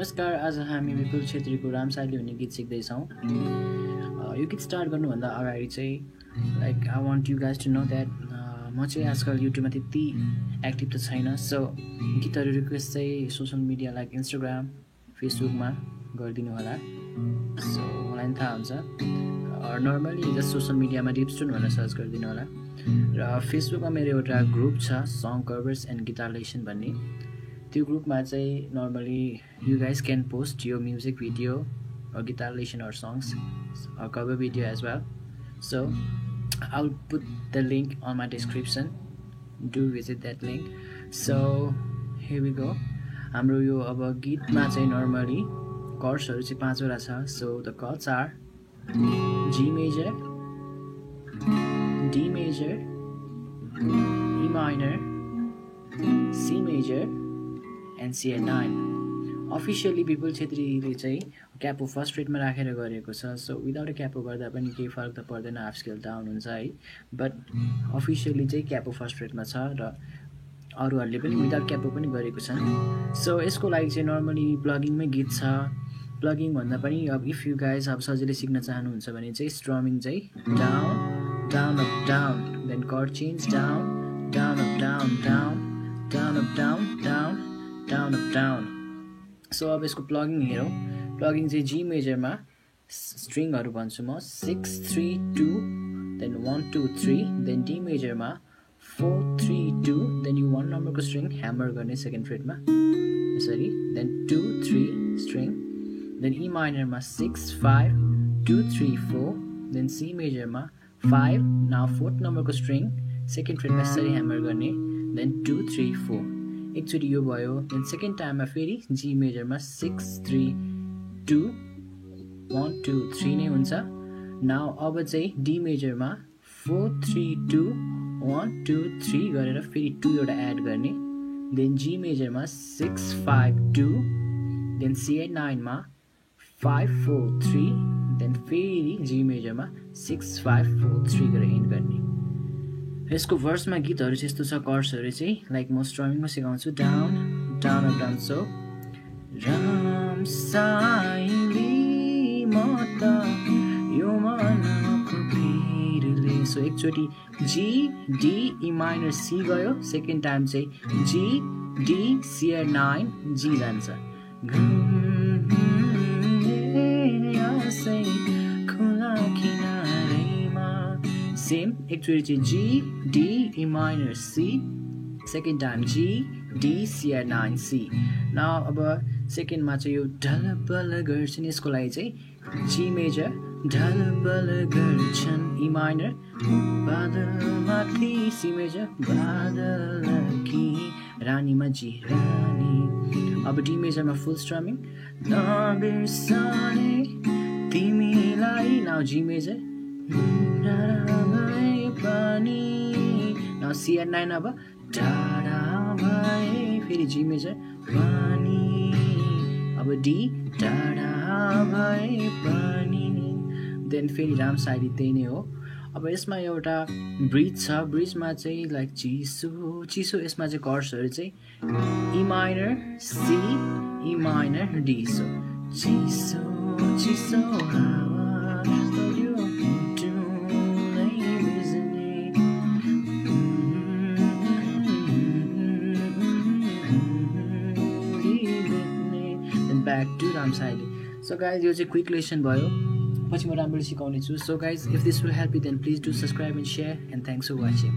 नमस्कार, आज हामी विपुल छेत्रीको रामसाइली भन्ने गीत सिक्दैछौँ। यो गीत स्टार्ट गर्नुभन्दा अगाडि चाहिँ like I want you guys to know that म चाहिँ आजकल युट्युबमा त्यति एक्टिभ त छैन। सो गीतहरू रिक्वेस्ट चाहिँ सोसल मिडिया लाइक इन्स्टाग्राम, फेसबुकमा गरिदिनु होला। सो मलाई पनि थाहा हुन्छ। नर्मली जस्ट सोसल मिडियामा डिप्सटुन भनेर सर्च गरिदिनु होला। र फेसबुकमा मेरो एउटा ग्रुप छ, song covers and guitar lesson भन्ने। त्यो ग्रुपमा चाहिँ normally you guys can post यो music video or guitar lesson or songs or cover video as well. So I'll put the link on my description. Do visit that link. So here we go. हाम्रो यो अब गीतमा चाहिँ normally कर्ड्सहरू चाहिँ 5 वटा छ। So the chords are G major, D major, E minor, C major and C9. Officially Vipul छेत्रीले चाहिँ क्यापो फर्स्ट रेटमा राखेर गरेको छ। सो विदाउट क्यापो गर्दा पनि केही फरक त पर्दैन, हाफ स्केल डाउन हुन्छ है। बट अफिसियली चाहिँ क्यापो फर्स्ट रेटमा छ र अरूहरूले पनि विदाउट क्यापो पनि गरेको छन्। सो यसको लागि चाहिँ नर्मली प्लगिङमै गीत छ। प्लगिङ भन्दा पनि अब इफ यु गाइज अब सजिलै सिक्न चाहनुहुन्छ भने चाहिँ स्ट्रमिङ चाहिँ down down up down, then chord change down down up down down down up down down down up down. So अब यसको प्लगिङ हेरौँ। प्लगिङ चाहिँ जी मेजरमा स्ट्रिङहरू भन्छु म 6 3 2 देन 1 2 3, देन डी मेजरमा 4 3 2, देन यो 1 नम्बरको स्ट्रिङ ह्यामर गर्ने सेकेन्ड फ्रेटमा यसरी, देन 2 3 स्ट्रिङ, देन ई माइनरमा 6 5 2 3 4, देन सी मेजरमा 5 नाउ 4th नम्बरको स्ट्रिङ सेकेन्ड फ्रेटमा यसरी ह्यामर गर्ने, देन 2 3 4 एकचोटि यो भयो। देन सेकेन्ड टाइममा फेरि जी मेजरमा 6 3 2 1 2 3 नै हुन्छ। नाउ अब चाहिँ डी मेजरमा 4 3 2 1 2 3 गरेर फेरि 2 एउटा एड गर्ने, देन जी मेजरमा 6 5 2, देन C9मा 5 4 3, देन फेरि जी मेजरमा 6 5 4 3 गरेर एन्ड गर्ने। यसको भर्समा गीतहरू चाहिँ यस्तो छ। कर्ड्सहरू चाहिँ लाइक म स्ट्रमिङमा सिकाउँछु down down up down. So रामसाइली म त यो मनको भिरले। सो एकचोटि G D E minor C गयो, सेकेन्ड टाइम चाहिँ जी डी C9 जी जान्छ। सेम एकचोटि चाहिँ G D E minor C, second time G D C9 C. न अब सेकेन्डमा चाहिँ यो ढलबल गर्छन्, यसको लागि चाहिँ जी मेजर ढलबल गर्छन्, ई माइनर बादलमाथि, सी मेजर बादलकी रानीमा जी रानी। अब डी मेजरमा फुल स्ट्रमिङ नबिर्सने तिमीलाई, नाउ जी मेजर नाउ C9 अब टाढा भए, फेरि जी मेजर पानी, अब डी टाढा भए पानी, देन फेरि रामसाइली त्यही नै हो। अब यसमा एउटा ब्रिज छ। ब्रिजमा चाहिँ लाइक चिसो चिसो, यसमा चाहिँ कर्ड्सहरू चाहिँ E minor C E minor D. So चिसो चिसो back to Ramsaili. So guys यो चाहिँ क्विक लेसन भयो, पछि म राम्ररी सिकाउने छु। So guys if this will help you then please do subscribe and share and thanks for watching.